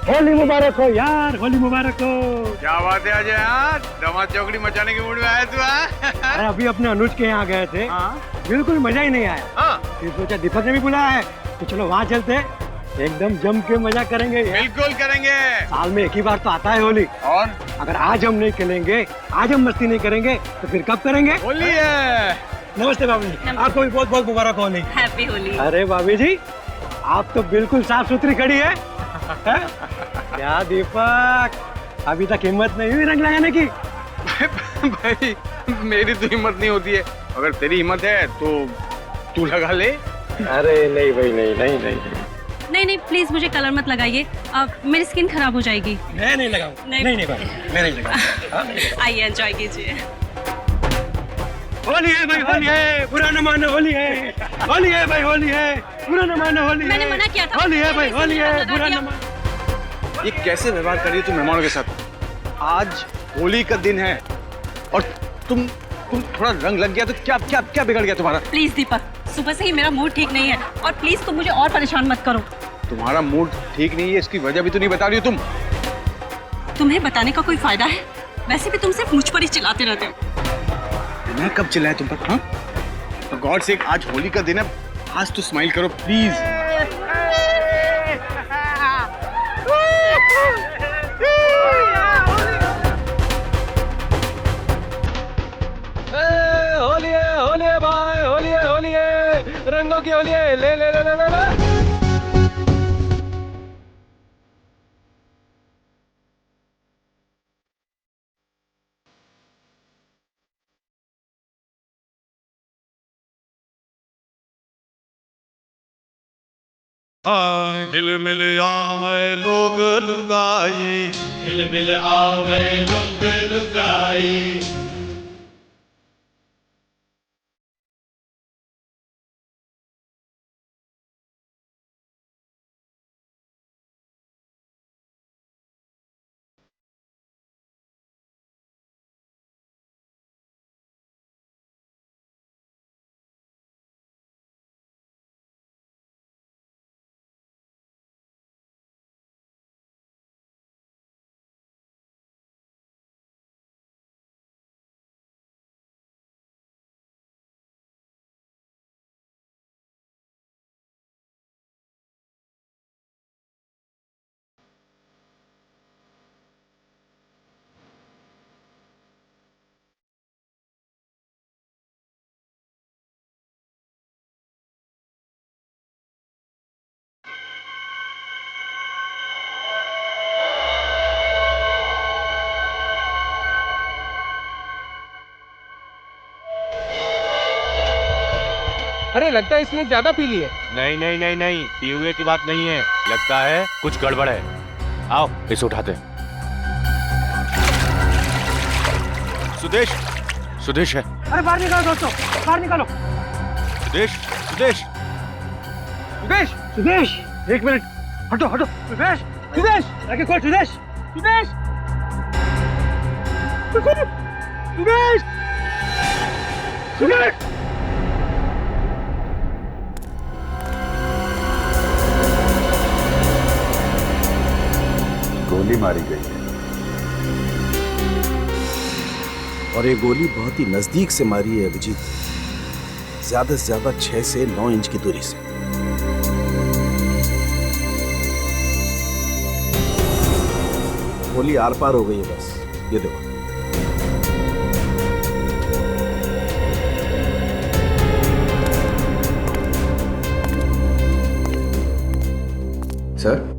होली मुबारक हो यार, होली मुबारक हो। क्या बात है अजय यार, धमाल चौकड़ी मचाने के मूड में आया तू? अरे अभी अपने अनुज के यहाँ गए थे, बिल्कुल मजा ही नहीं आया। फिर सोचा दीपक ने भी बुलाया है तो चलो वहाँ चलते हैं, एकदम जम के मजा करेंगे। बिल्कुल करेंगे, साल में एक ही बार तो आता है होली। और अगर आज हम नहीं खेलेंगे, आज हम मस्ती नहीं करेंगे तो फिर कब करेंगे? होली है। नमस्ते भाभी जी, आपको भी बहुत बहुत मुबारक होली। हैप्पी होली। अरे भाभी जी, आप तो बिल्कुल साफ सुथरी खड़ी है। क्या दीपक, अभी तक हिम्मत नहीं हुई रंग लगाने की? भाई मेरी तो हिम्मत नहीं होती है, अगर तेरी हिम्मत है तो तू लगा ले। अरे नहीं भाई, नहीं नहीं नहीं नहीं नहीं प्लीज मुझे कलर मत लगाइए, मेरी स्किन खराब हो जाएगी। मैं नहीं लगाऊं। नहीं। नहीं भाई, मैं नहीं लगाऊं। आइए एंजॉय कीजिए। होली है भाई, होली है, बुरा न मानो, होली है, होली है भाई, होली है, बुरा न मानो, होली है। मैंने मना किया था। होली है भाई, होली है, बुरा न मानो। ये कैसे व्यवहार कर रही है तू मेहमानों के साथ? आज होली का दिन है और तुम थोड़ा रंग लग गया तो क्या क्या क्या बिगड़ गया तुम्हारा? प्लीज दीपक, सुबह से ही मेरा मूड ठीक नहीं है और प्लीज तुम मुझे और परेशान मत करो। तुम्हारा मूड ठीक नहीं है, इसकी वजह भी तो नहीं बता रही हो तुम। तुम्हें बताने का कोई फायदा है? वैसे भी तुम सिर्फ मुझ पर ही चिल्लाते रहते हो। मैं कब चिल्लाया तुम पर? हाँ, तो गॉड से आज होली का दिन है, आज तो स्माइल करो प्लीज। होली है भाई, होली है, रंगों की होली है, ले ले ले ले ले, ले। मिल मिल आवे लोग लुगाई, मिल मिल आवे लोग लुगाई। अरे लगता है इसने ज्यादा पी ली है। नहीं नहीं नहीं नहीं, पी हुए की बात नहीं है, लगता है कुछ गड़बड़ है। आओ इसे उठाते हैं। सुदेश, सुदेश है। अरे बाहर निकालो दोस्तों, बाहर निकालो। सुदेश, सुदेश, सुदेश, सुदेश, एक मिनट, हटो हटो। सुदेश, सुदेश, आगे खोल। सुदेश, सुदेश, सुदेश, सुदेश। गोली मारी गई है और ये गोली बहुत ही नजदीक से मारी है अभिजीत, ज्यादा से ज्यादा 6 से 9 इंच की दूरी से। गोली आर पार हो गई है बस, ये देखो। सर,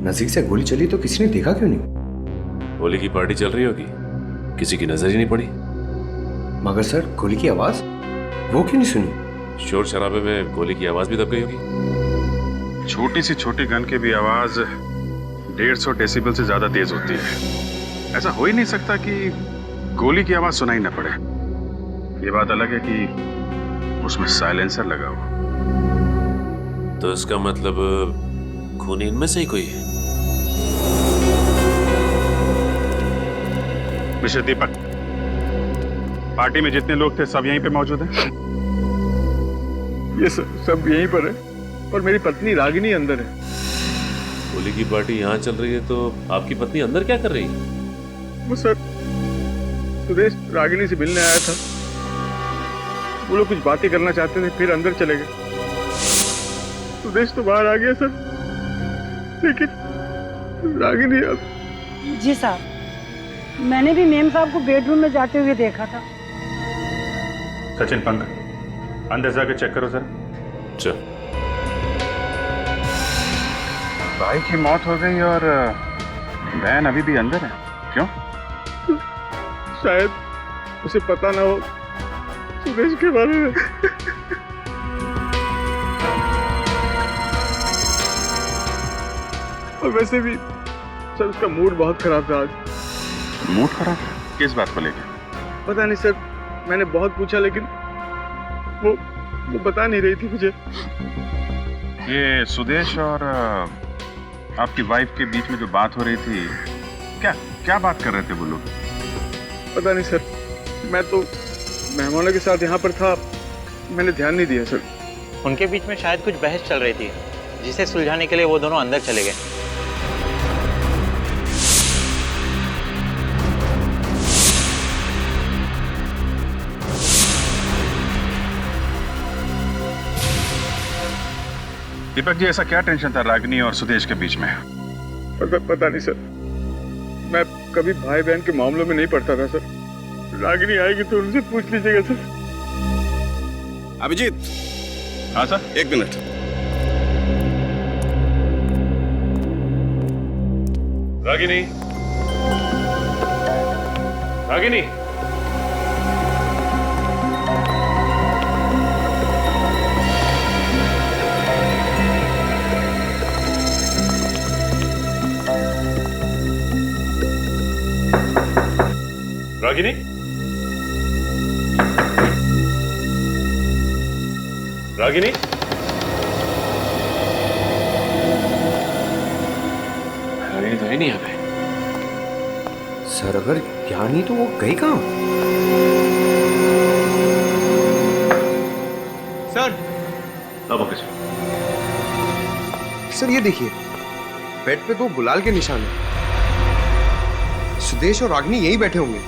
नजदीक से गोली चली तो किसी ने देखा क्यों नहीं? होली की पार्टी चल रही होगी, किसी की नजर ही नहीं पड़ी। मगर सर, गोली की आवाज वो क्यों नहीं सुनी? शोर शराबे में गोली की आवाज भी दब गई होगी। छोटी सी छोटी गन की भी आवाज 150 डेसिबल से ज्यादा तेज होती है। ऐसा हो ही नहीं सकता कि गोली की आवाज सुनाई न पड़े। ये बात अलग है कि उसमें साइलेंसर लगा हो। तो इसका मतलब खूनी इनमें से ही कोई है। मिस्टर दीपक, पार्टी में जितने लोग थे सब यहीं पे मौजूद हैं? ये सब यहीं पर है, पर मेरी पत्नी रागिनी अंदर है। होली की पार्टी यहाँ चल रही है तो आपकी पत्नी अंदर क्या कर रही है? वो सर सुदेश रागिनी से मिलने आया था। वो लोग कुछ बातें करना चाहते थे, फिर अंदर चले गए। सुदेश तो बाहर आ गया सर, लेकिन रागिनी अब। जी साहब, मैंने भी मेम साहब को बेडरूम में जाते हुए देखा था। सचिन पंकज, अंदर जाके चेक करो सर। चल। भाई की मौत हो गई और बहन अभी भी अंदर है, क्यों? शायद उसे पता ना हो सुदेश के बारे में। और वैसे भी सर उसका मूड बहुत खराब था आज। मूड खराब? किस बात को लेकर? पता नहीं सर, मैंने बहुत पूछा लेकिन वो बता नहीं रही थी मुझे। ये सुदेश और आपकी वाइफ के बीच में जो बात हो रही थी, क्या बात कर रहे थे वो लोग? पता नहीं सर, मैं तो मेहमानों के साथ यहाँ पर था, मैंने ध्यान नहीं दिया सर। उनके बीच में शायद कुछ बहस चल रही थी, जिसे सुलझाने के लिए वो दोनों अंदर चले गए। दीपक जी, ऐसा क्या टेंशन था रागिनी और सुदेश के बीच में? पता नहीं सर, मैं कभी भाई बहन के मामलों में नहीं पड़ता था सर। रागिनी आएगी तो उनसे पूछ लीजिएगा सर। अभिजीत। हाँ सर। 1 मिनट। रागिनी, रागिनी, रागिनी, रागिनी, रागिनी तो है नहीं यहाँ पे। सर अगर यहाँ नहीं तो वो गई कहाँ? सर। अब ओके सर ये देखिए, बेड पे 2 गुलाल के निशान हैं। सुदेश और रागिनी यहीं बैठे होंगे।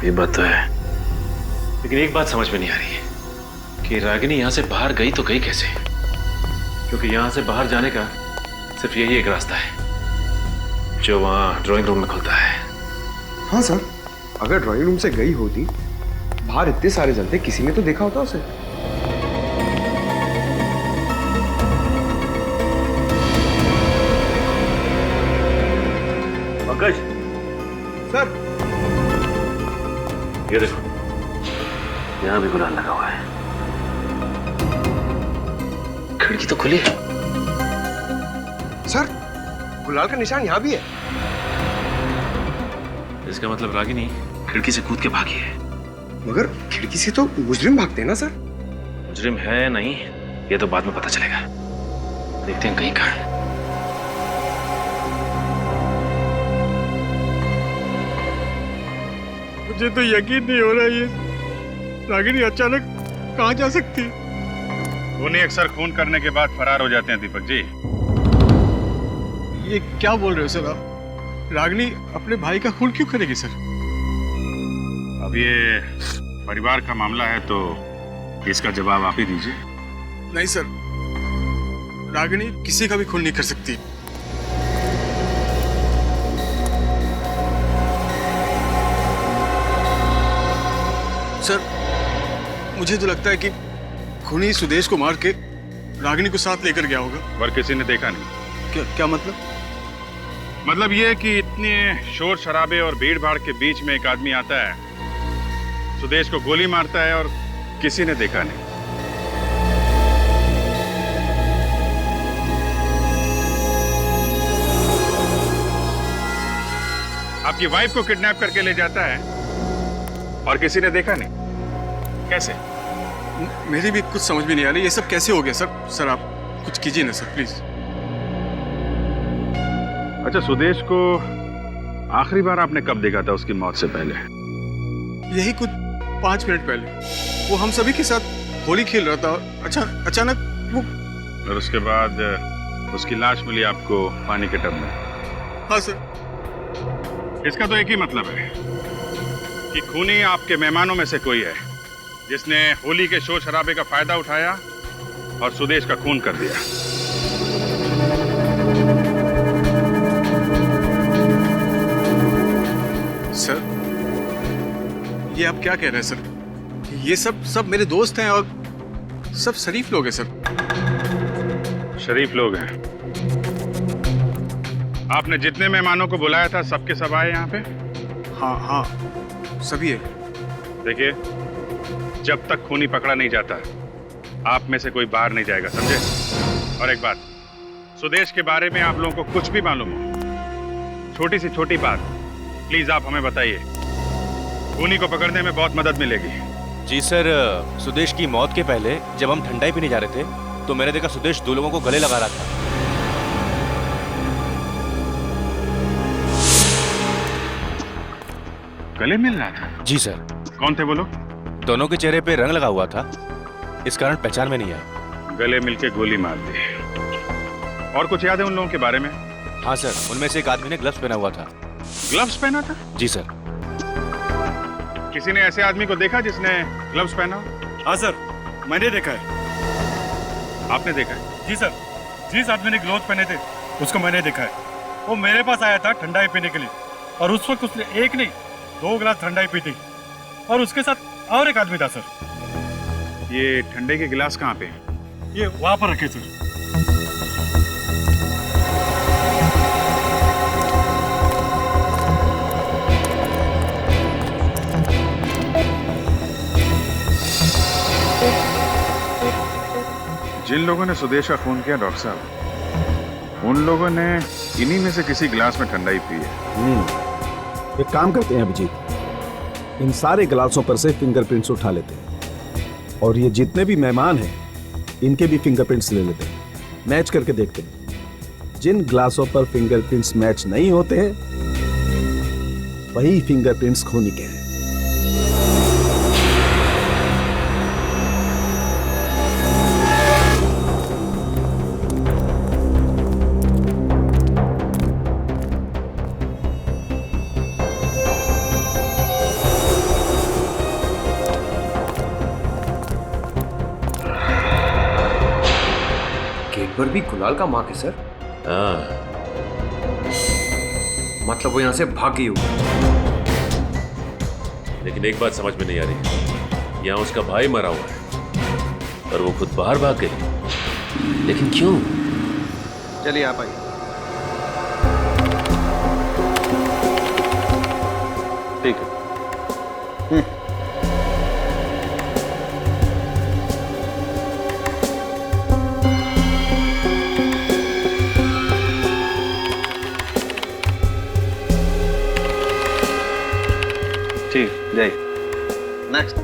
ये बात तो है, लेकिन एक बात समझ में नहीं आ रही है कि रागिनी यहाँ से बाहर गई तो गई कैसे? क्योंकि यहाँ से बाहर जाने का सिर्फ यही एक रास्ता है जो वहाँ ड्राइंग रूम में खुलता है। हाँ सर, अगर ड्राइंग रूम से गई होती, बाहर इतने सारे जन थे, किसी ने तो देखा होता उसे। पंकज सर, ये देखो, यहाँ भी गुलाल लगा हुआ है। खिड़की तो खुली है। सर, गुलाल का निशान यहाँ भी है। इसका मतलब रागिनी खिड़की से कूद के भागी है। मगर खिड़की से तो मुजरिम भागते हैं ना सर? मुजरिम है या नहीं, ये तो बाद में पता चलेगा। देखते हैं कहीं कहाँ है। मुझे तो यकीन नहीं हो रहा ये रागिनी अचानक कहाँ जा सकती है। खूनी अक्सर खून करने के बाद फरार हो जाते हैं दीपक जी। ये क्या बोल रहे हो सर आप? रागिनी अपने भाई का खून क्यों करेगी सर? अब ये परिवार का मामला है तो इसका जवाब आप ही दीजिए। नहीं सर, रागिनी किसी का भी खून नहीं कर सकती। सर, मुझे तो लगता है कि खूनी सुदेश को मार के रागिनी को साथ लेकर गया होगा। पर किसी ने देखा नहीं। क्या मतलब? मतलब ये कि इतने शोर शराबे और भीड़ भाड़ के बीच में एक आदमी आता है, सुदेश को गोली मारता है और किसी ने देखा नहीं। आपकी वाइफ को किडनैप करके ले जाता है और किसी ने देखा नहीं। कैसे? मेरी भी कुछ समझ में नहीं आ रही, ये सब कैसे हो गया सर? सर आप कुछ कीजिए ना सर, प्लीज। अच्छा, सुदेश को आखिरी बार आपने कब देखा था उसकी मौत से पहले? यही कुछ 5 मिनट पहले। वो हम सभी के साथ होली खेल रहा था और अचानक वो। और उसके बाद उसकी लाश मिली आपको पानी के टब में। हाँ सर। इसका तो एक ही मतलब है कि खूनी आपके मेहमानों में से कोई है जिसने होली के शोर शराबे का फायदा उठाया और सुदेश का खून कर दिया। सर, ये आप क्या कह रहे हैं सर? ये सब मेरे दोस्त हैं और सब शरीफ लोग हैं सर। शरीफ लोग हैं। आपने जितने मेहमानों को बुलाया था सबके सब आए यहाँ पे? हाँ हाँ, सभी है। देखिए, जब तक खूनी पकड़ा नहीं जाता आप में से कोई बाहर नहीं जाएगा, समझे? और एक बात, सुदेश के बारे में आप लोगों को कुछ भी मालूम हो, छोटी से छोटी बात प्लीज आप हमें बताइए। खूनी को पकड़ने में बहुत मदद मिलेगी। जी सर, सुदेश की मौत के पहले जब हम ठंडाई पीने जा रहे थे तो मैंने देखा सुदेश 2 लोगों को गले लगा रहा था। गले मिल रहा था? जी सर। कौन थे वो लोग? दोनों के चेहरे पे रंग लगा हुआ था, इस कारण पहचान में नहीं आया। गले मिलके गोली मार दी। और कुछ याद है उन लोगों के बारे में? हाँ सर, उनमें से एक आदमी ने ग्लव्स पहना हुआ था। ग्लव्स पहना था? जी सर। किसी ने ऐसे आदमी को देखा जिसने ग्लव्स पहना हो? हाँ सर, मैंने देखा है। आपने देखा है? जी सर, जिस आदमी ने ग्लव्स पहने थे उसको मैंने देखा है। वो मेरे पास आया था ठंडाई पीने के लिए और उस वक्त उसने 1 नहीं 2 गिलास ठंडाई पी थी और उसके साथ और एक आदमी था सर। ये ठंडे के गिलास कहाँ पे हैं? ये वहां पर रखे सर। जिन लोगों ने सुदेश का खून किया डॉक्टर साहब, उन लोगों ने इन्हीं में से किसी गिलास में ठंडाई पी है। एक काम करते हैं अभिजीत, इन सारे गिलासों पर से फिंगरप्रिंट्स उठा लेते हैं और ये जितने भी मेहमान हैं इनके भी फिंगरप्रिंट्स ले लेते हैं, मैच करके देखते हैं। जिन गिलासों पर फिंगरप्रिंट्स मैच नहीं होते हैं वही फिंगरप्रिंट्स खूनी के हैं। पर भी गुलाल का मार्क है सर। हाँ, मतलब वो यहाँ से भाग गई होगी। लेकिन एक बात समझ में नहीं आ रही, यहाँ उसका भाई मरा हुआ है और वो खुद बाहर भाग गई, लेकिन क्यों? चलिए आप आइए। ठीक है। ठीक, जाइए। नेक्स्ट।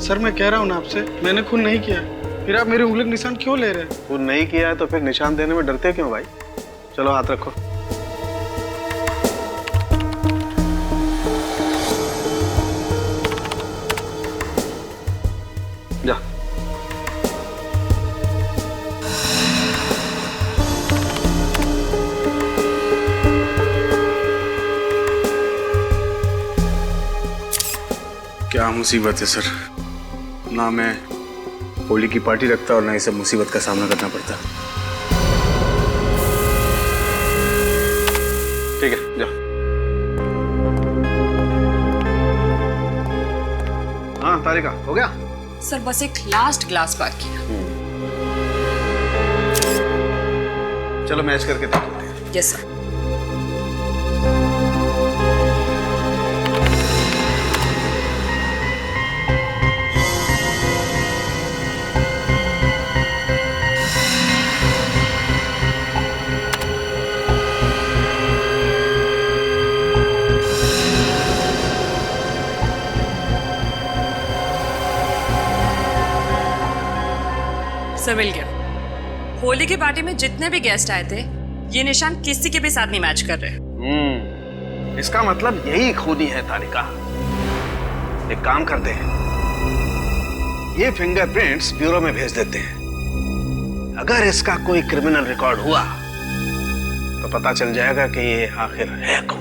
सर मैं कह रहा हूँ ना आपसे, मैंने खून नहीं किया, फिर आप मेरी उंगली का निशान क्यों ले रहे हैं? खून नहीं किया है तो फिर निशान देने में डरते क्यों भाई? चलो हाथ रखो। जा। क्या मुसीबत है सर, ना मैं होली की पार्टी रखता और ना इसे मुसीबत का सामना करना पड़ता। ठीक है, जाओ। हाँ तारिका, हो गया? सर बस एक लास्ट ग्लास बाकी है। चलो मैच करके देख लेते हैं। Yes sir. सर मिल गया। होली की पार्टी में जितने भी गेस्ट आए थे ये निशान किसी के भी साथ नहीं मैच कर रहे। इसका मतलब यही खूनी है तारिका। एक काम करते हैं, ये फिंगरप्रिंट्स ब्यूरो में भेज देते हैं। अगर इसका कोई क्रिमिनल रिकॉर्ड हुआ तो पता चल जाएगा कि ये आखिर है कौन।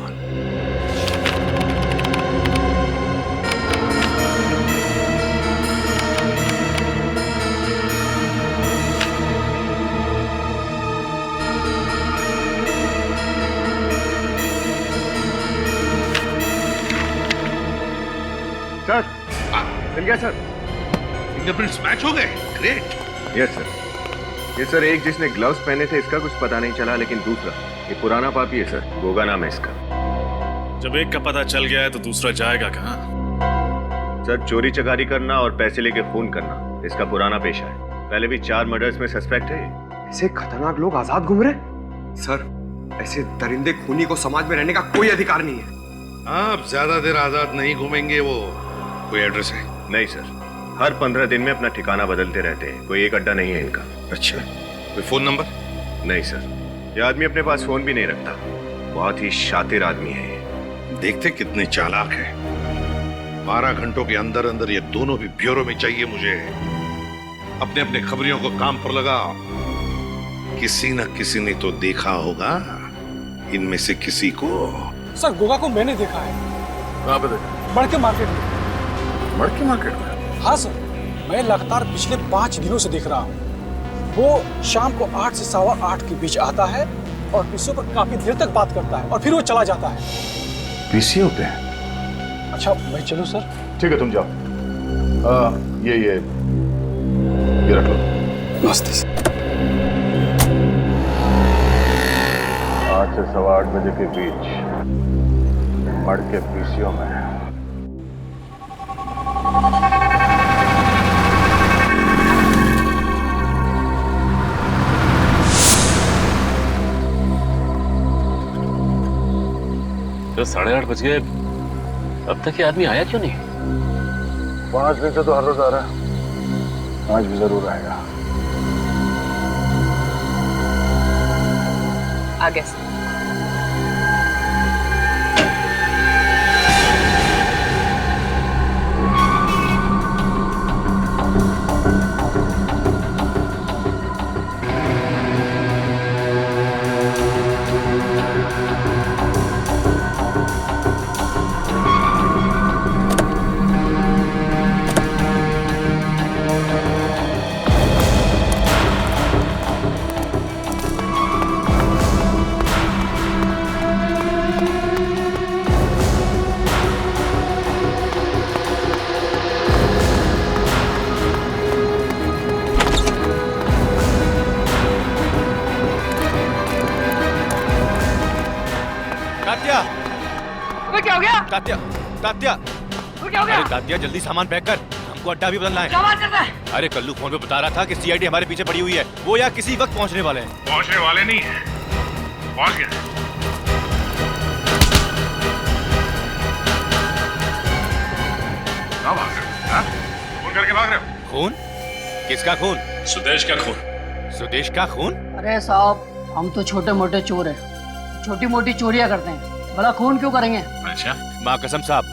सर मिल गया सर। फिंगरप्रिंट्स मैच हो गए। ग्रेट। Yes sir. ये सर एक जिसने ग्लव्स पहने थे इसका कुछ पता नहीं चला, लेकिन दूसरा ये पुराना पापी है सर, गोगा नाम है इसका। जब एक का पता चल गया है तो दूसरा जाएगा कहाँ? सर चोरी चकारी करना और पैसे लेके खून करना इसका पुराना पेशा है। पहले भी 4 मर्डर्स में सस्पेक्ट है। ऐसे खतरनाक लोग आजाद घूम रहे? सर ऐसे दरिंदे खूनी को समाज में रहने का कोई अधिकार नहीं है। आप ज्यादा देर आजाद नहीं घूमेंगे। वो कोई एड्रेस है? नहीं सर, हर 15 दिन में अपना ठिकाना बदलते रहते हैं, कोई एक अड्डा नहीं है इनका। अच्छा, कोई फोन नंबर? नहीं सर, ये आदमी अपने पास फोन भी नहीं रखता। बहुत ही शातिर आदमी है ये। देखते कितने चालाक है। 12 घंटों के अंदर अंदर ये दोनों भी ब्यूरो में चाहिए मुझे। अपने अपने खबरियों को काम पर लगा। किसी न किसी ने तो देखा होगा इनमें से किसी को। सर गोगा को मैंने देखा है। कहाँ पे देखा? बड़के मार्केट में। बड़के मार्केट में? हाँ सर, मैं लगातार पिछले 5 दिनों से देख रहा हूँ। वो शाम को 8 से 8:15 के बीच आता है और पीसीओ पर काफी देर तक बात करता है और फिर वो चला जाता है। पीसीओ पे? अच्छा मैं चलूँ सर? ठीक है तुम जाओ। ये रख लो। नमस्ते सर। 8 से 8:15 बजे के बीच मड़के पीसीओ में। तो 8:30 बज गए, अब तक ये आदमी आया क्यों नहीं? 5 दिन से तो हर रोज आ रहा है, आज भी जरूर आएगा। आ गया सर। क्या हो गया? तात्या, तात्या, क्या हो गया? अरे तात्या जल्दी सामान पैक कर, हमको अड्डा भी बदलना है। क्या बात करता है? अरे कल्लू फोन पे बता रहा था कि सीआईडी हमारे पीछे पड़ी हुई है, वो या किसी वक्त पहुंचने वाले हैं। पहुंचने वाले नहीं है, पहुंच गए। क्या भाग रहे हो? हाँ? खून करके भाग रहे हो? खून? किसका खून? सुदेश का खून। सुदेश का खून? अरे साहब हम तो छोटे मोटे चोर हैं, छोटी मोटी चोरियां करते हैं, बड़ा खून क्यों करेंगे? अच्छा, माँ कसम साहब,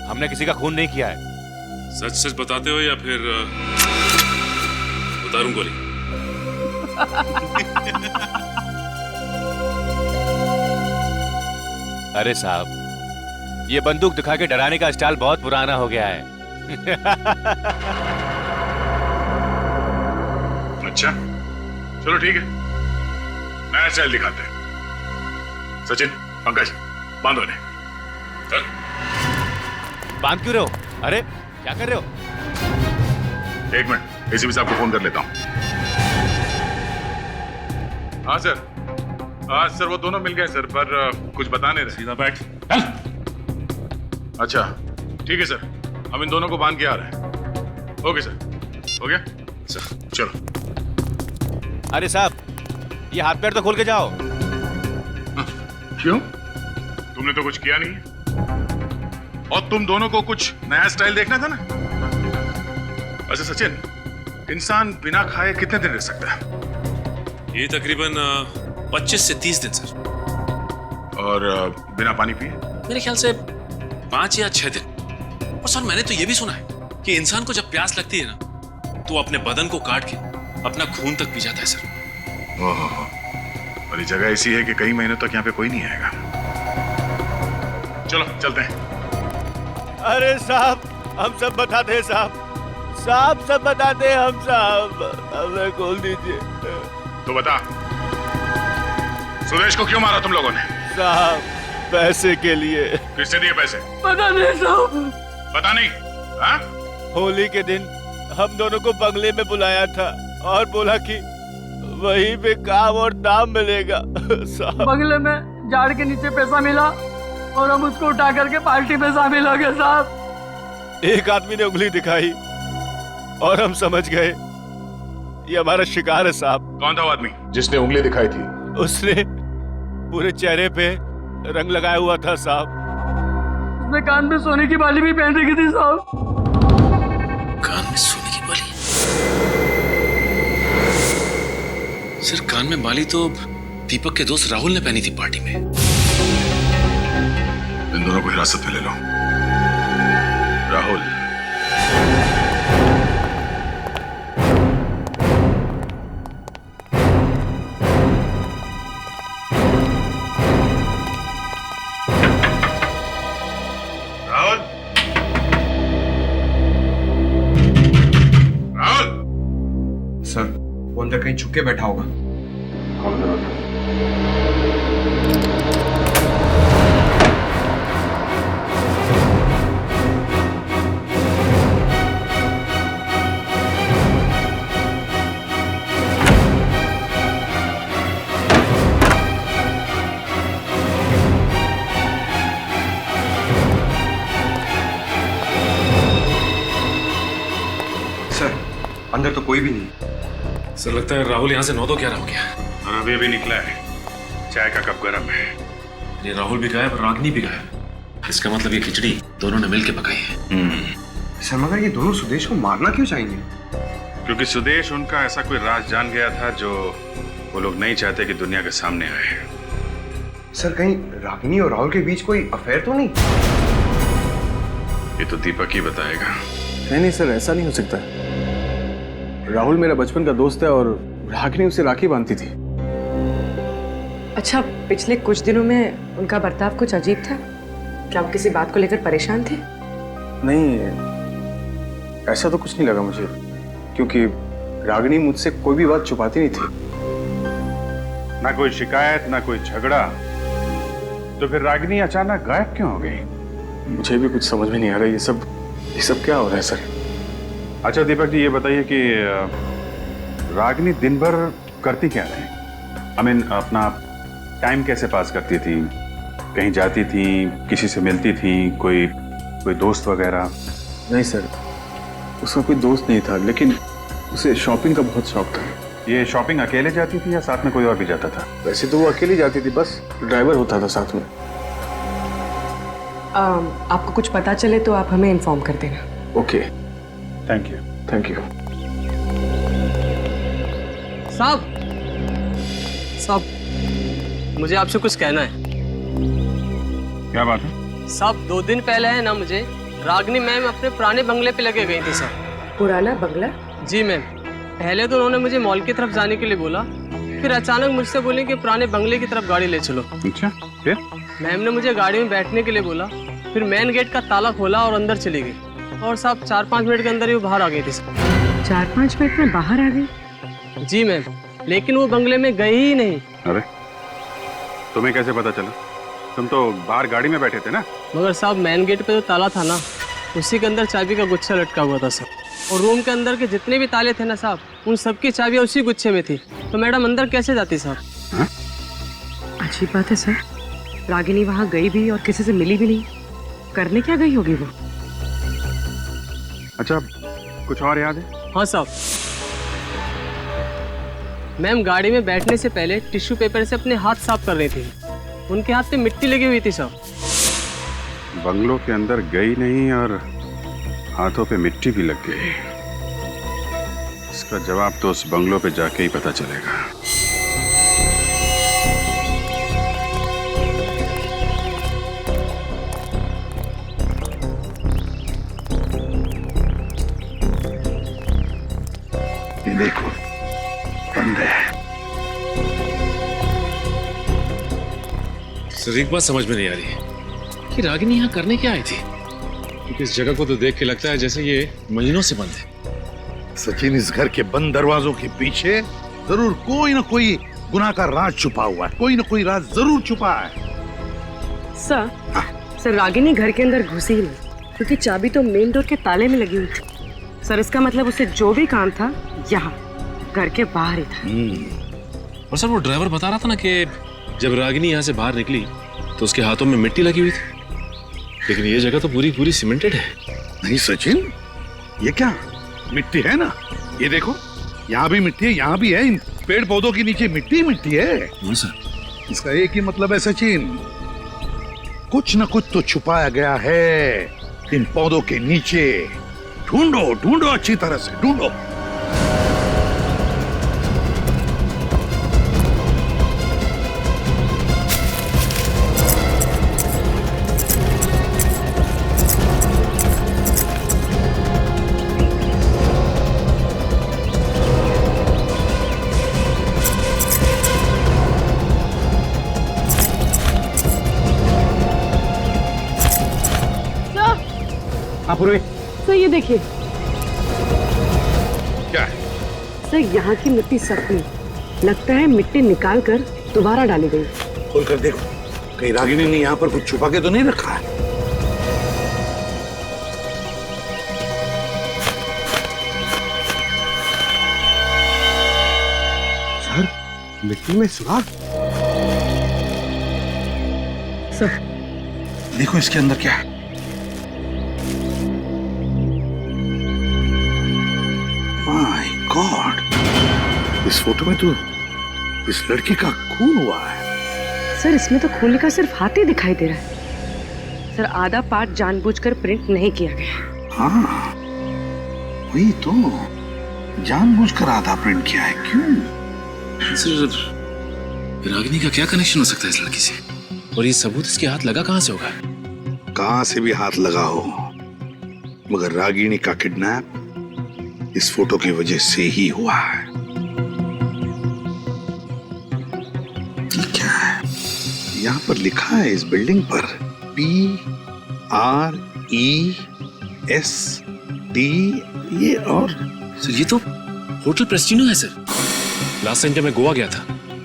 हमने किसी का खून नहीं किया है। सच सच बताते हो या फिर उतारूं गोली? अरे साहब, ये बंदूक दिखा के डराने का स्टाइल बहुत पुराना हो गया है। अच्छा, चलो ठीक है, नया स्टाइल दिखाते हैं। सचिन, पंकज, बांधो इन्हें। चल। बांध क्यों रहे हो? अरे क्या कर रहे हो? 1 मिनट, एसीपी साहब को फोन कर लेता हूँ। हाँ सर, सर वो दोनों मिल गए सर, पर कुछ बता नहीं रहे। सीधा बैठ। अच्छा ठीक है सर, हम इन दोनों को बांध के आ रहे हैं। ओके सर, हो गया सर, चलो। अरे साहब, ये हाथ पैर तो खोल के जाओ। क्यों? तुमने तो कुछ किया नहीं है, और तुम दोनों को कुछ नया स्टाइल देखना था ना। अच्छा सचिन, इंसान बिना खाए कितने दिन रह सकता है? ये तकरीबन 25 से 30 दिन सर। और बिना पानी पिए? मेरे ख्याल से 5 या 6 दिन। और सर मैंने तो ये भी सुना है कि इंसान को जब प्यास लगती है ना, तो अपने बदन को काट के अपना खून तक पी जाता है सर। ओहो, और ये जगह ऐसी है कि कई महीनों तक यहाँ पे कोई नहीं आएगा। चलो चलते हैं। अरे साहब, हम सब बताते हैं साहब, साहब सब बताते हैं हम साहब, हमें खोल दीजिए। तो बता, सुदेश को क्यों मारा तुम लोगों ने? साहब पैसे के लिए। किससे दिए पैसे? पता नहीं साहब। पता नहीं? हाँ? होली के दिन हम दोनों को बंगले में बुलाया था और बोला कि वहीं पे काम और दाम मिलेगा। साहब बंगले में झाड़ के नीचे पैसा मिला और हम उसको उठा करके पार्टी में शामिल हो गए साहब। एक आदमी ने उंगली दिखाई और हम समझ गए ये हमारा शिकार है साहब। कौन था वो आदमी जिसने उंगली दिखाई थी? उसने पूरे चेहरे पे रंग लगाया हुआ था साहब। उसने कान में सोने की बाली भी पहन रखी थी साहब। कान में सोने की बाली? सर कान में बाली तो दीपक के दोस्त राहुल ने पहनी थी पार्टी में। इन दोनों को हिरासत में ले लो। राहुल, राहुल, राहुल। सर वो अंदर कहीं छुप के बैठा होगा। सर अंदर तो कोई भी नहीं। सर लगता है राहुल यहाँ से 9-11 हो गया। और अभी अभी निकला है, चाय का कप गर्म है। ये राहुल भी गायब और रागनी भी गायब। इसका मतलब ये खिचड़ी दोनों ने मिलके पकाई है। सर मगर ये दोनों सुदेश को मारना क्यों चाहेंगे? क्योंकि सुदेश उनका ऐसा कोई राज जान गया था जो वो लोग नहीं चाहते कि दुनिया के सामने आए। सर कहीं रागिनी और राहुल के बीच कोई अफेयर तो नहीं? ये तो दीपक ही बताएगा। नहीं सर, ऐसा नहीं हो सकता। राहुल मेरा बचपन का दोस्त है और रागिनी उसे राखी बांधती थी। अच्छा, पिछले कुछ दिनों में उनका बर्ताव कुछ अजीब था। क्या वो किसी बात को लेकर परेशान थे? नहीं, ऐसा तो कुछ नहीं लगा मुझे, क्योंकि रागिनी मुझसे कोई भी बात छुपाती नहीं थी। ना कोई शिकायत, ना कोई झगड़ा, तो फिर रागिनी अचानक गायब क्यों हो गई? मुझे भी कुछ समझ में नहीं आ रहा। ये सब क्या हो रहा है सर? अच्छा दीपक जी, ये बताइए कि रागिनी दिन भर करती क्या थी? I mean, अपना टाइम कैसे पास करती थी? कहीं जाती थी, किसी से मिलती थी, कोई दोस्त वगैरह? नहीं सर, उसका कोई दोस्त नहीं था, लेकिन उसे शॉपिंग का बहुत शौक था। ये शॉपिंग अकेले जाती थी या साथ में कोई और भी जाता था? वैसे तो वो अकेली जाती थी, बस ड्राइवर होता था साथ में। आपको कुछ पता चले तो आप हमें इन्फॉर्म कर देना। Okay, thank you. Thank you. साहब, मुझे आपसे कुछ कहना है। क्या बात है? साहब 2 दिन पहले है ना, मुझे रागिनी मैम अपने पुराने बंगले पे लेके गई थी सर। पुराना बंगला? जी मैम। पहले तो उन्होंने मुझे मॉल की तरफ जाने के लिए बोला, फिर अचानक मुझसे बोले कि पुराने बंगले की तरफ गाड़ी ले चलो। अच्छा, फिर? मैम ने मुझे गाड़ी में बैठने के लिए बोला, फिर मेन गेट का ताला खोला और अंदर चली गई। और साहब 4-5 मिनट के अंदर ही वो बाहर आ गई थी सर। 4-5 मिनट में बाहर आ गई? जी मैम, लेकिन वो बंगले में गई ही नहीं। अरे, तुम्हें कैसे पता चला? तुम तो बाहर गाड़ी में बैठे थे ना? मगर साहब मेन गेट पे जो ताला था ना, उसी के अंदर चाबी का गुच्छा लटका हुआ था सर। और रूम के अंदर के जितने भी ताले थे ना साहब, उन सबकी चाबियां उसी गुच्छे में थी। तो मैडम अंदर कैसे जाती साहब? अजीब बात है सर, रागिनी वहाँ गई भी और किसी से मिली भी नहीं। करने क्या गई होगी वो? अच्छा, कुछ और याद है? हाँ साहब, मैम गाड़ी में बैठने से पहले टिश्यू पेपर से अपने हाथ साफ कर रही थी। उनके हाथ पे मिट्टी लगी हुई थी साहब। बंगलों के अंदर गई नहीं और हाथों पे मिट्टी भी लग गई। इसका जवाब तो उस बंगलों पे जाके ही पता चलेगा। ये देखो, बंद है। सर एक बात समझ में नहीं आ रही कि रागिनी यहाँ करने क्या आई थी, क्योंकि इस जगह को तो देख के लगता है जैसे ये महीनों से बंद है। सचिन, इस घर के बंद दरवाजों के पीछे जरूर कोई ना कोई गुनाह का राज छुपा हुआ है, कोई ना कोई राज जरूर छुपा है। सर रागिनी घर के अंदर घुसी ही नहीं, क्योंकि चाबी तो मेन डोर के ताले में लगी हुई थी। सर इसका मतलब उसे जो भी काम था यहाँ घर के बाहर ही था। और सर वो ड्राइवर बता रहा था ना कि जब रागिनी यहाँ से बाहर निकली तो उसके हाथों में मिट्टी लगी हुई थी, लेकिन ये जगह तो पूरी पूरी सीमेंटेड है। नहीं सचिन, ये क्या मिट्टी है ना, ये देखो यहाँ भी मिट्टी है, यहाँ भी है, इन पेड़ पौधों के नीचे मिट्टी मिट्टी है। सर इसका एक ही मतलब है सचिन, कुछ न कुछ तो छुपाया गया है इन पौधों के नीचे। ढूंढो ढूंढो, अच्छी तरह से ढूंढो। सर ये देखिए, क्या है? सर यहाँ की मिट्टी सख्त लगता है, मिट्टी निकाल कर दोबारा डाली गई। खोल कर देखो, कहीं रागिनी ने यहाँ पर कुछ छुपा के तो नहीं रखा है। सर मिट्टी में सुराग। सर देखो इसके अंदर क्या है। माय गॉड, इस फोटो में तो इस लड़की का खून हुआ है। सर इसमें तो खून का सिर्फ हाथ ही दिखाई दे रहा है। सर आधा पार्ट जानबूझकर प्रिंट नहीं किया गया। हाँ वही तो, जानबूझकर आधा प्रिंट किया है। क्यों? सर रागिनी का क्या कनेक्शन हो सकता है इस लड़की से, और ये सबूत इसके हाथ लगा कहां से होगा? कहां से भी हाथ लगा हो, मगर रागिनी का किडनैप इस फोटो की वजह से ही हुआ है। ये क्या है? यहाँ पर लिखा है इस बिल्डिंग पर PREST, ये और सर ये तो होटल प्रेस्टिनो है सर। लास्ट टाइम जब मैं गोवा गया था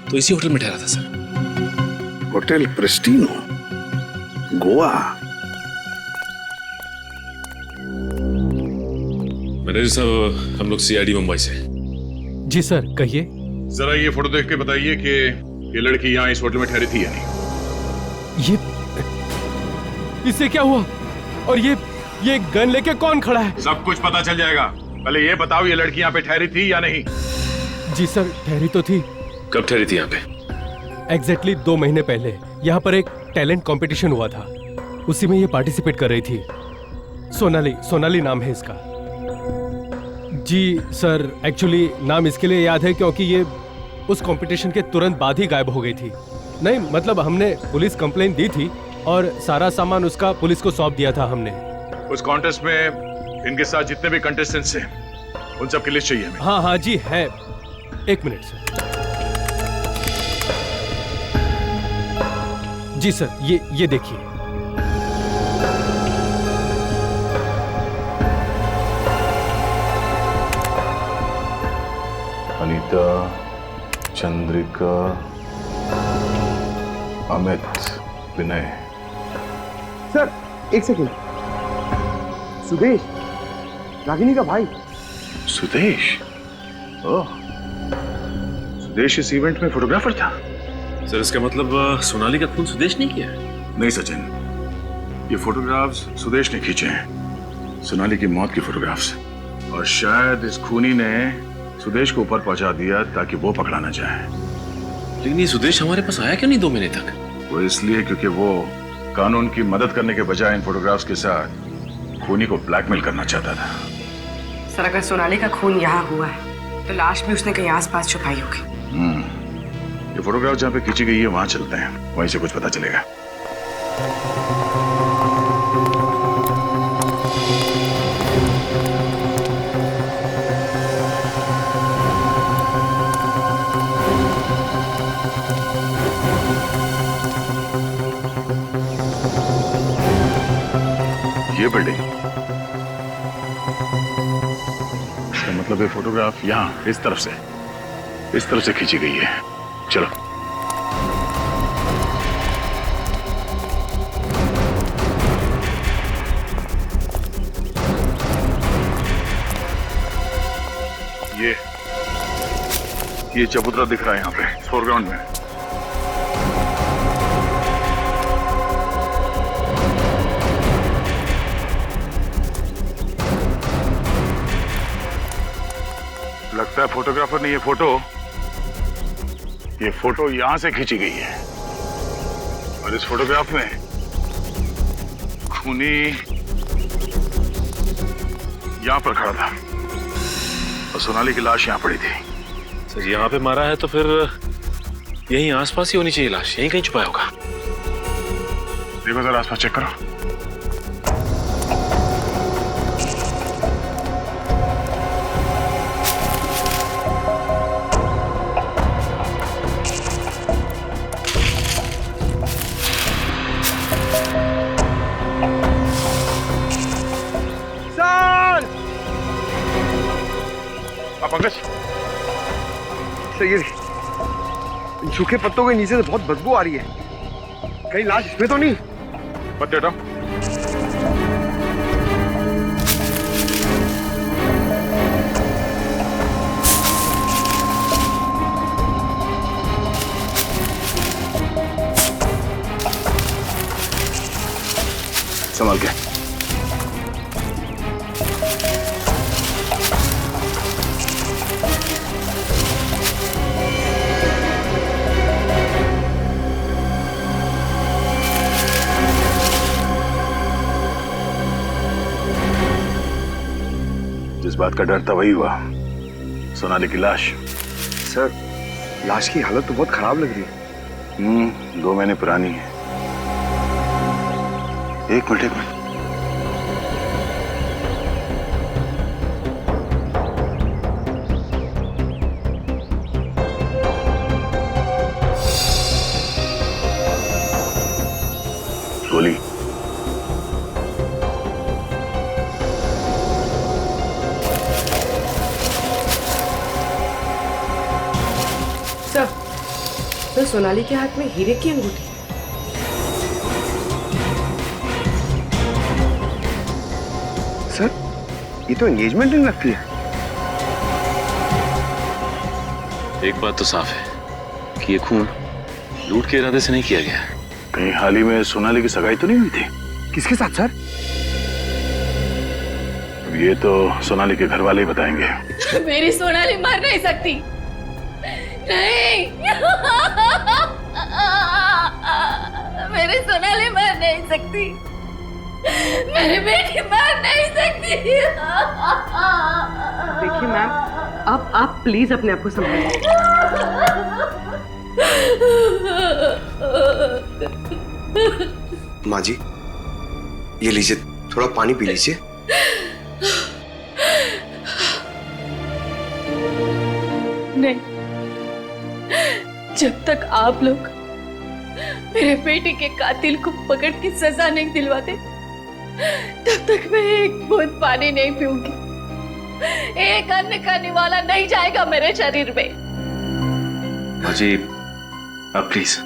तो इसी होटल में ठहरा था सर। होटल प्रेस्टिनो, गोवा। मैनेजर साहब, हम लोग CID मुंबई से। जी सर, कहिए। जरा ये फोटो देख के बताइए कि ये लड़की यहाँ इस होटल में ठहरी थी या नहीं। इससे क्या हुआ? और ये गन लेके कौन खड़ा है? सब कुछ पता चल जाएगा। पहले ये बताओ, ये लड़की यहाँ पे ठहरी थी या नहीं? जी सर, ठहरी तो थी। कब ठहरी थी यहाँ पे? एग्जैक्टली 2 महीने पहले यहाँ पर एक टैलेंट कंपटीशन हुआ था, उसी में ये पार्टिसिपेट कर रही थी। सोनाली नाम है इसका। जी सर, एक्चुअली नाम इसके लिए याद है क्योंकि ये उस कंपटीशन के तुरंत बाद ही गायब हो गई थी। नहीं मतलब हमने पुलिस कंप्लेंट दी थी और सारा सामान उसका पुलिस को सौंप दिया था हमने। उस कॉन्टेस्ट में इनके साथ जितने भी कंटेस्टेंट्स हैं उन सब की लिस्ट चाहिए हमें। हाँ जी है, 1 मिनट सर। जी सर, ये देखिए। अनीता, चंद्रिका, अमित, विनय। सर एक सेकंड, सुदेश, रागिनी का भाई। सुदेश? ओह, सुदेश इस इवेंट में फोटोग्राफर था। सर इसका मतलब सोनाली का खून सुदेश ने किया? नहीं सचिन, ये फोटोग्राफ्स सुदेश ने खींचे हैं, सोनाली की मौत की फोटोग्राफ्स। और शायद इस खूनी ने सुदेश को ऊपर पहुंचा दिया ताकि वो पकड़ा ना जाए। लेकिन ये सुदेश हमारे पास आया क्यों नहीं 2 महीने तक? वो इसलिए क्योंकि वो कानून की मदद करने के बजाय इन फोटोग्राफ्स के साथ खूनी को ब्लैकमेल करना चाहता था। सर अगर सोनाली का खून यहाँ हुआ है तो लाश भी उसने कहीं आसपास छुपाई होगी। ये फोटोग्राफ जहाँ पे खींची गई है वहां चलते हैं, वहीं से कुछ पता चलेगा। ये बिल्डिंग, इसका मतलब ये फोटोग्राफ यहाँ इस तरफ से खींची गई है। चलो। ये चबूतरा दिख रहा है यहाँ पे फोरग्राउंड में। लगता है फोटोग्राफर ने ये फोटो यहां से खींची गई है और इस फोटोग्राफ में खूनी यहां पर खड़ा था और सोनाली की लाश यहां पड़ी थी। सर यहाँ पे मारा है तो फिर यहीं आसपास ही होनी चाहिए लाश, यहीं कहीं छुपाया होगा। देखो जरा आसपास चेक करो। पंकज, सही है। इन सूखे पत्तों के नीचे से बहुत बदबू आ रही है। कहीं लाश इसमें तो नहीं? पत्ते हटाओ। संभाल के। जिस बात का डर था वही हुआ, सोनाली की लाश। सर, लाश की हालत तो बहुत खराब लग रही है। 2 महीने पुरानी है। एक मिनट। गोली। तो सोनाली के हाथ में हीरे की अंगूठी। सर, ये तो एंगेजमेंट रिंग लगती है। एक बात तो साफ है कि ये खून लूट के इरादे से नहीं किया गया। कहीं हाल ही में सोनाली की सगाई तो नहीं हुई थी? किसके साथ सर? अब ये तो सोनाली के घर वाले ही बताएंगे। मेरी सोनाली मर नहीं सकती। नहीं, मेरी सोनाली मर नहीं सकती। मेरी बेटी मर नहीं सकती। देखिए मैम, आप प्लीज अपने आप को संभालिए। माँ जी, ये लीजिए, थोड़ा पानी पी लीजिए। नहीं, जब तक आप लोग मेरे बेटे के कातिल को पकड़ के सजा नहीं दिलवाते, तब तक मैं एक बूंद पानी नहीं पीऊंगी। एक अन्न का निवाला नहीं जाएगा मेरे शरीर में। माँ जी, आप प्लीज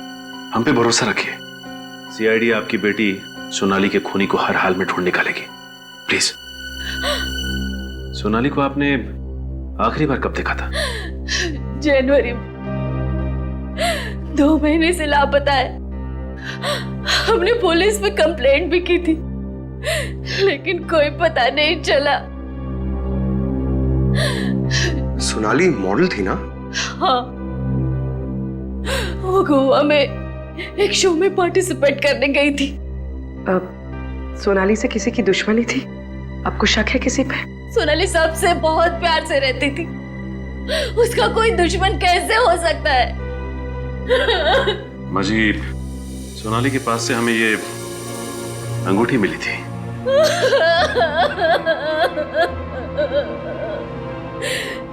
हम पे भरोसा रखिए। सीआईडी आपकी बेटी सोनाली के खूनी को हर हाल में ढूंढ निकालेगी। प्लीज। सोनाली को आपने आखिरी बार कब देखा था? जनवरी में। 2 महीने से लापता है। हमने पुलिस में कंप्लेंट भी की थी, लेकिन कोई पता नहीं चला। सोनाली मॉडल थी ना? हाँ, वो गोवा में एक शो में पार्टिसिपेट करने गई थी। अब सोनाली से किसी की दुश्मनी थी? आपको शक है किसी पे? सोनाली सबसे बहुत प्यार से रहती थी। उसका कोई दुश्मन कैसे हो सकता है? मजीब, सोनाली के पास से हमें ये अंगूठी मिली थी।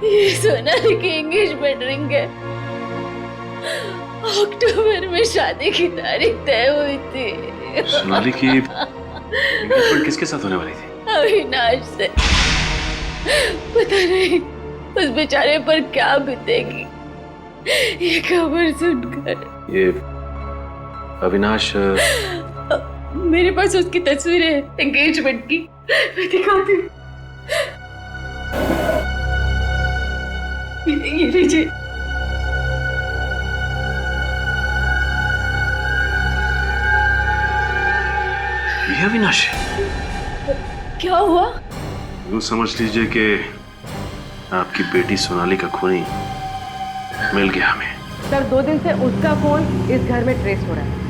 ये सोनाली की एंगेजमेंट रिंग है। अक्टूबर में शादी की तारीख तय हुई थी। सोनाली की एंगेजमेंट किसके साथ होने वाली थी? अविनाश से। पता नहीं उस बेचारे पर क्या बीतेगी ये खबर सुनकर। ये अविनाश मेरे पास उसकी तस्वीर है एंगेजमेंट की, मैं दिखाती हूँ। ये लीजिए। ये अविनाश है? क्या हुआ? यूं समझ लीजिए कि आपकी बेटी सोनाली का खूनी मिल गया हमें। सर 2 दिन से उसका फोन इस घर में ट्रेस हो रहा है।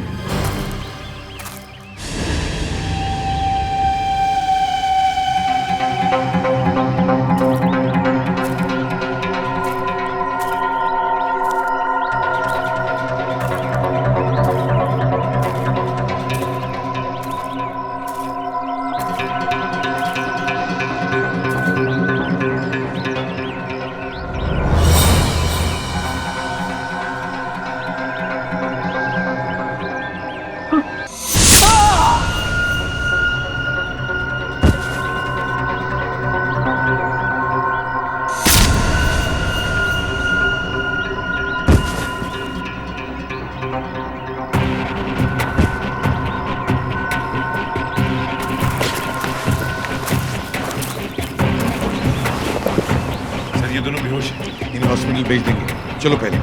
ये दोनों बेहोश हैं, इन्हें हॉस्पिटल भेज देंगे। चलो पहले।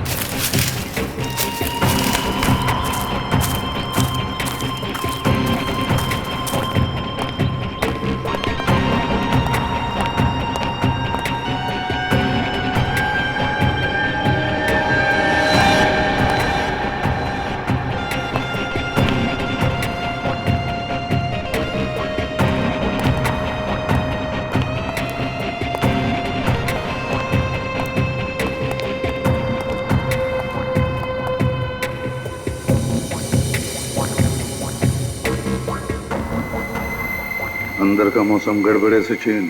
अंदर का मौसम गड़बड़े सचिन।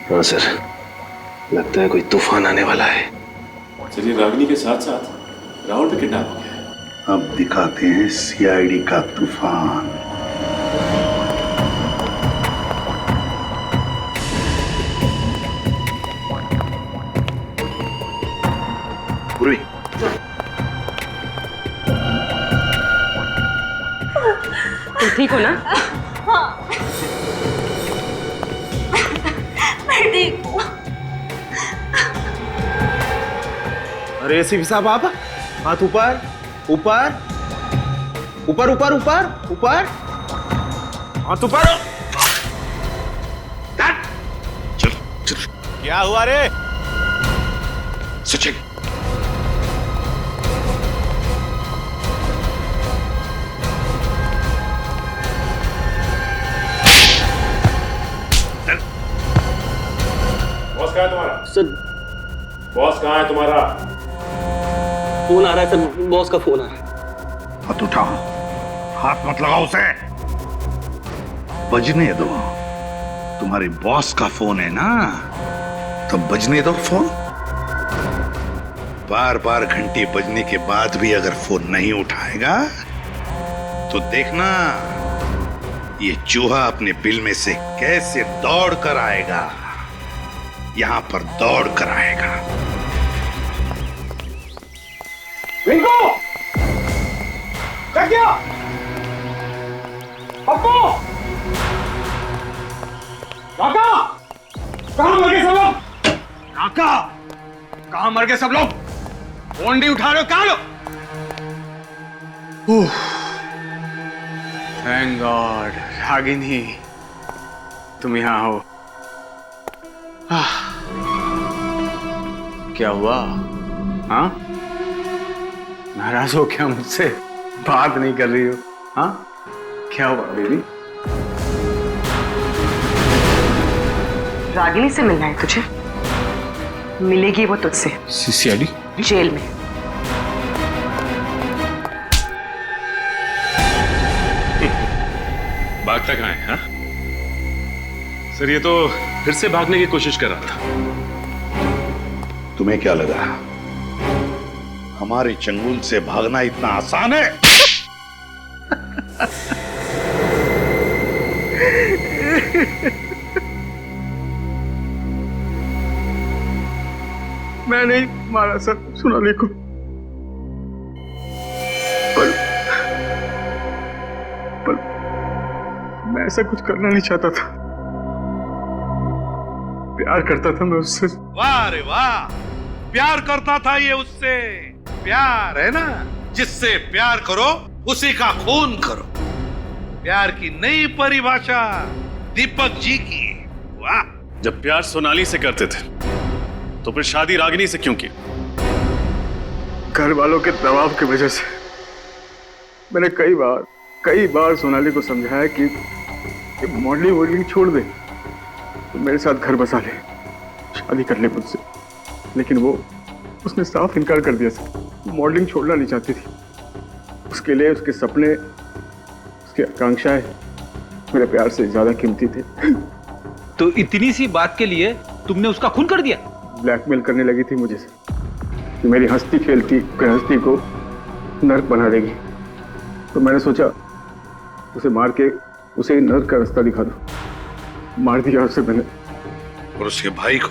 हाँ सर, लगता है कोई तूफान आने वाला है। सर ये रागिनी के साथ साथ राहुल भी किडनैप हो गया है। अब दिखाते हैं सीआईडी का तूफान। पूरी तुम ठीक हो ना? हाँ मैं ठीक हूँ। अरे एसीपी साहब आप हाथ ऊपर ऊपर ऊपर ऊपर ऊपर ऊपर हाथ ऊपर। चलो चलो। क्या हुआ रे सचिन? बॉस कहाँ है तुम्हारा? सर बॉस कहाँ है तुम्हारा? फोन आ रहा है सर, बॉस का फोन आ रहा है। हाथ उठाओ, हाथ मत लगाओ उसे। बजने दो, तुम्हारे बॉस का फोन है ना, तो बजने दो फोन। बार बार घंटी बजने के बाद भी अगर फोन नहीं उठाएगा तो देखना ये चूहा अपने बिल में से कैसे दौड़ कर आएगा। यहां पर दौड़ कर आएगा। रिंकू! क्या किया? पप्पू! काका! कहां मर गए सब लोग? काका कहां मर गए सब लोग? फोन नहीं उठा रहे हो, कहां लो? थैंक गॉड रागिनी तुम यहाँ हो। क्या हुआ? हाँ, नाराज हो क्या मुझसे? बात नहीं कर रही हो? हाँ, क्या हुआ बेबी? रागिनी से मिलना है तुझे? मिलेगी वो तुझसे सीसीआईडी जेल में। भागता कहाँ है? हाँ? सर ये तो फिर से भागने की कोशिश कर रहा था। तुम्हें क्या लगा हमारे चंगुल से भागना इतना आसान है? मैं नहीं मारा सर सोनाली को, पर मैं ऐसा कुछ करना नहीं चाहता था। प्यार करता था मैं उससे। वाह रे वाह, प्यार करता था ये उससे। प्यार है ना, जिससे प्यार करो उसी का खून करो। प्यार की नई परिभाषा दीपक जी की। वाह। जब प्यार सोनाली से करते थे तो फिर शादी रागिनी से क्यों की? घर वालों के दबाव की वजह से मैंने कई बार सोनाली को समझाया कि मॉडलिंग छोड़ दे, तो मेरे साथ घर बसा ले, शादी कर ले मुझसे, लेकिन उसने साफ इनकार कर दिया सर। मॉडलिंग छोड़ना नहीं चाहती थी। उसके लिए उसके सपने, उसकी आकांक्षाएं मेरे प्यार से ज्यादा कीमती थे। तो इतनी सी बात के लिए तुमने उसका खून कर दिया? ब्लैकमेल करने लगी थी मुझे कि मेरी हंसती खेलती गृहस्थी को नर्क बना देगी, तो मैंने सोचा उसे मार के उसे नर्क का रास्ता दिखा दो। मार दिया उसे मैंने। और उसके भाई को,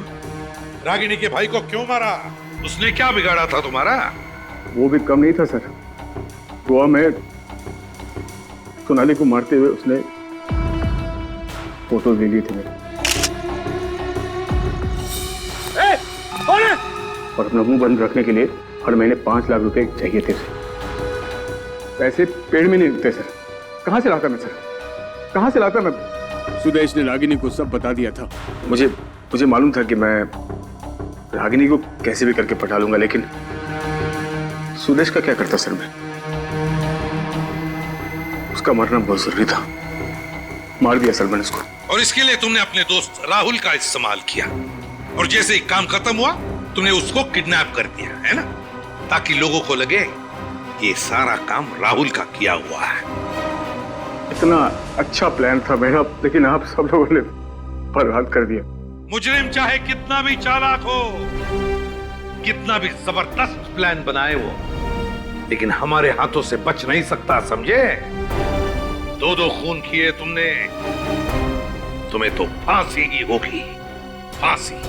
रागिनी के भाई को क्यों मारा? उसने क्या बिगाड़ा था तुम्हारा? वो भी कम नहीं था सर। गोवा में सोनाली को मारते हुए उसने फोटो ले ली थी मेरी, और अपना मुंह बंद रखने के लिए हर महीने 5 लाख रुपए चाहिए थे उसे। पैसे पेड़ में नहीं उगते सर। कहाँ से लाता मैं सर, कहाँ से लाता मैं? सुदेश ने रागिनी को सब बता दिया था। मुझे मालूम था कि मैं रागिनी को कैसे भी करके पटा लूंगा, लेकिन सुदेश का क्या करता सर मैं? उसका मरना बहुत जरूरी था। मार दिया सर मैंने उसको। और इसके लिए तुमने अपने दोस्त राहुल का इस्तेमाल किया, और जैसे ही काम खत्म हुआ तुमने उसको किडनैप कर दिया, है ना? ताकि लोगों को लगे कि ये सारा काम राहुल का किया हुआ है। इतना अच्छा प्लान था मेरा, लेकिन आप सब लोगों ने बर्बाद कर दिया। मुजरिम चाहे कितना भी चालाक हो, कितना भी जबरदस्त प्लान बनाए वो, लेकिन हमारे हाथों से बच नहीं सकता, समझे? 2 खून किए तुमने, तुम्हें तो फांसी ही होगी, फांसी।